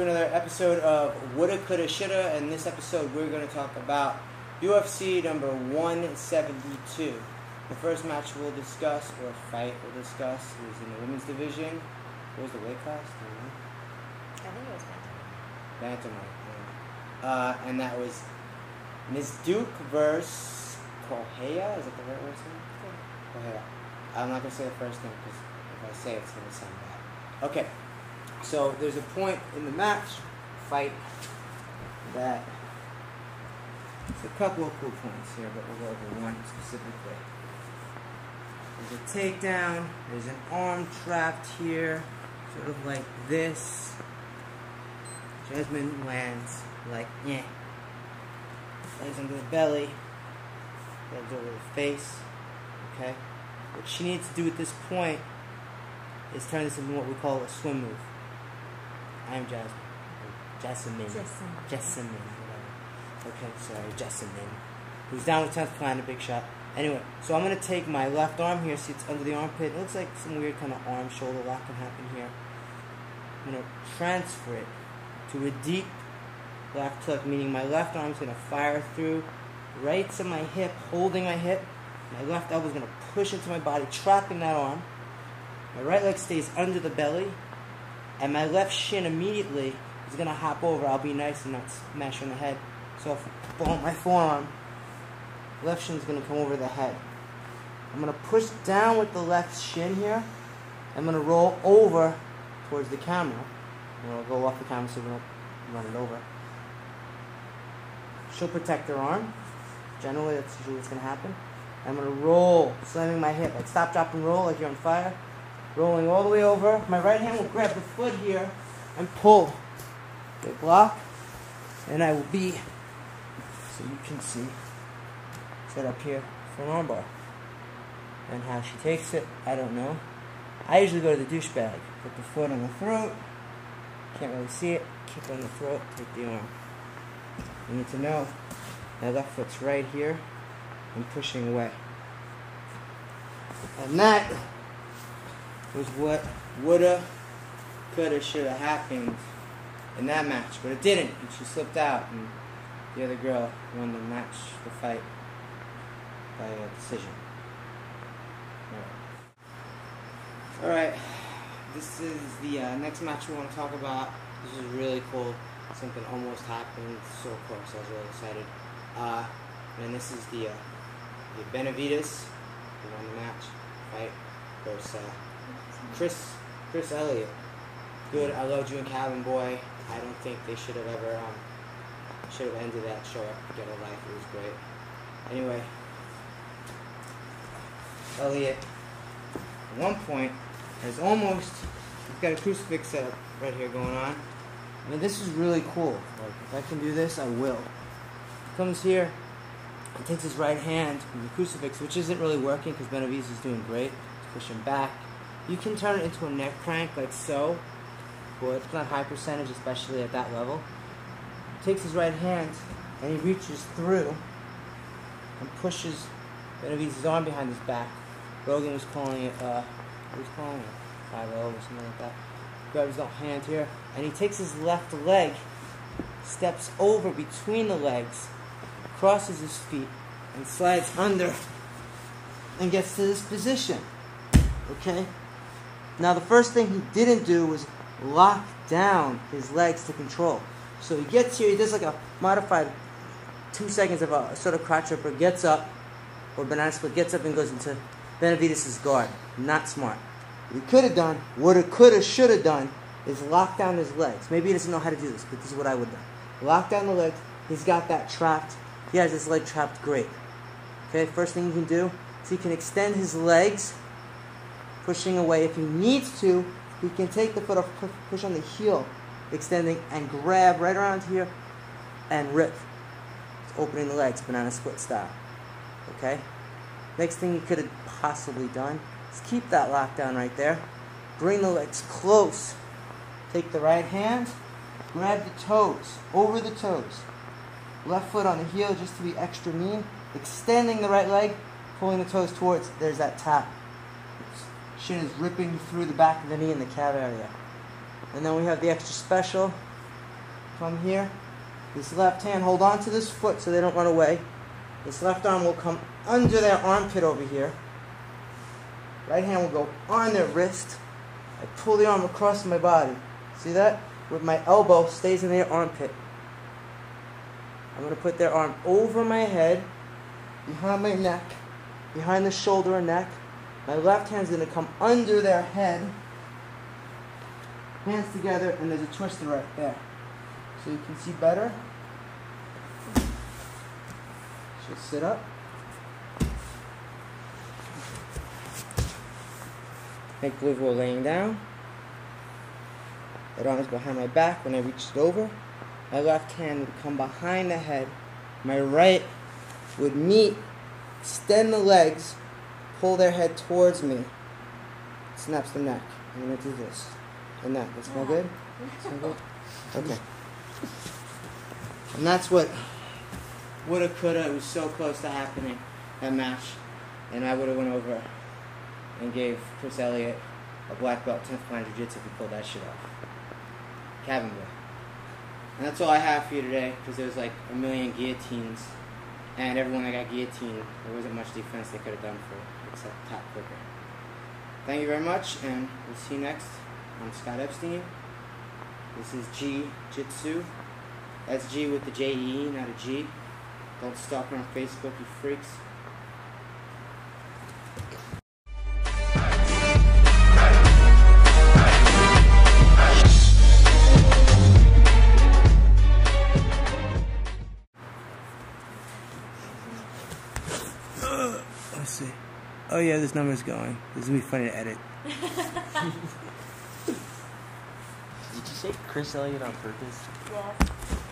another episode of Woulda, Coulda, Shoulda. In this episode, we're going to talk about UFC number 172. The first match we'll discuss, or fight we'll discuss, is in the women's division. What was the weight class? Do you know? I think it was bantamweight. Bantamweight. And that was Ms. Duke versus Correia. Is that the right word? Correia. I'm not going to say the first name because if I say it, it's going to sound bad. Okay. So there's a point in the match, fight, that there's a couple of cool points here, but we'll go over one specifically. There's a takedown, there's an arm trapped here, sort of like this. Jessamyn lands like, yeah. Lays under the belly, goes over the face, okay? What she needs to do at this point is turn this into what we call a swim move. I'm Jessamyn. Okay, sorry, Jessamyn. Who's down with 10th plan, a big shot. Anyway, so I'm going to take my left arm here, see it's under the armpit. It looks like some weird kind of arm shoulder lock can happen here. I'm going to transfer it to a deep left hook, meaning my left arm is going to fire through right to my hip, holding my hip. My left elbow is going to push into my body, trapping that arm. My right leg stays under the belly. And my left shin immediately is going to hop over. I'll be nice and not smash on the head. So if I bump my forearm, left shin is going to come over the head. I'm going to push down with the left shin here. I'm going to roll over towards the camera. I'm going to go off the camera so we don't run it over. She'll protect her arm. Generally, that's usually what's going to happen. I'm going to roll, slamming my hip. Like stop, drop, and roll like you're on fire. Rolling all the way over. My right hand will grab the foot here and pull the block. And I will be, so you can see, set up here for an armbar. And how she takes it, I don't know. I usually go to the douchebag. Put the foot on the throat. Can't really see it. Kick on the throat. Take the arm. You need to know my left foot's right here. I'm pushing away. And that was what woulda, coulda, shoulda happened in that match, but it didn't, and she slipped out, and the other girl won the match, the fight, by a decision. Alright, this is the next match we want to talk about. This is really cool. Something almost happened, so close, I was really excited. And this is the Benavidez, who won the match, fight, versus Chris Elliot. Good. I loved you and Calvin Boy. I don't think they should have ever ended that show up. Get a life. It was great. Anyway, Elliot at one point has almost, he's got a crucifix set up right here going on. I mean, this is really cool. Like, if I can do this, I will. He comes here and takes his right hand from the crucifix, which isn't really working because Benavidez is doing great. Push him back. You can turn it into a neck crank like so, but it's not high percentage, especially at that level. He takes his right hand and he reaches through and pushes Benavidez' arm behind his back. Rogan was calling it, what was he calling it? 5-0 or something like that. Grabs his hand here and he takes his left leg, steps over between the legs, crosses his feet, and slides under and gets to this position. Okay? Now the first thing he didn't do was lock down his legs to control. So he gets here, he does like a modified 2 seconds of a sort of crotch ripper, gets up, or banana split, gets up and goes into Benavidez' guard. Not smart. What he could have done, woulda, coulda, shoulda done, is lock down his legs. Maybe he doesn't know how to do this, but this is what I would have done. Lock down the legs, he's got that trapped, he has his leg trapped great. Okay, first thing you can do is he can extend his legs, pushing away. If he needs to, he can take the foot off, push on the heel, extending, and grab right around here and rip. It's opening the legs, banana split style. Okay? Next thing he could have possibly done is keep that lockdown right there. Bring the legs close. Take the right hand, grab the toes, over the toes. Left foot on the heel just to be extra mean. Extending the right leg, pulling the toes towards, there's that tap. Shin is ripping through the back of the knee in the calf area. And then we have the extra special come here. This left hand, hold on to this foot so they don't run away. This left arm will come under their armpit over here. Right hand will go on their wrist. I pull the arm across my body. See that? With my elbow stays in their armpit. I'm going to put their arm over my head, behind my neck, behind the shoulder and neck. My left hand's going to come under their head. Hands together, and there's a twister right there. So you can see better. She'll sit up. Make believe we're laying down. That arm is behind my back when I reach it over. My left hand would come behind the head. My right would meet, extend the legs, pull their head towards me. Snaps the neck. I'm going to do this. And that. That smell good? Smell good? Okay. And that's what woulda, coulda. It was so close to happening, that match. And I would have went over and gave Chris Elliot a black belt 10th line Jiu-Jitsu if he pulled that shit off. Cabin boy. And that's all I have for you today, because there was like a million guillotines, and everyone that got guillotined, there wasn't much defense they could have done for it, except tap quicker. Thank you very much, and we'll see you next. I'm Scott Epstein. This is Jitsu. That's G with the J-E, not a G. Don't stalk her on Facebook, you freaks. Let's see. Oh yeah, this number's going. This is gonna be funny to edit. Did you say Chris Elliot on purpose? Yes.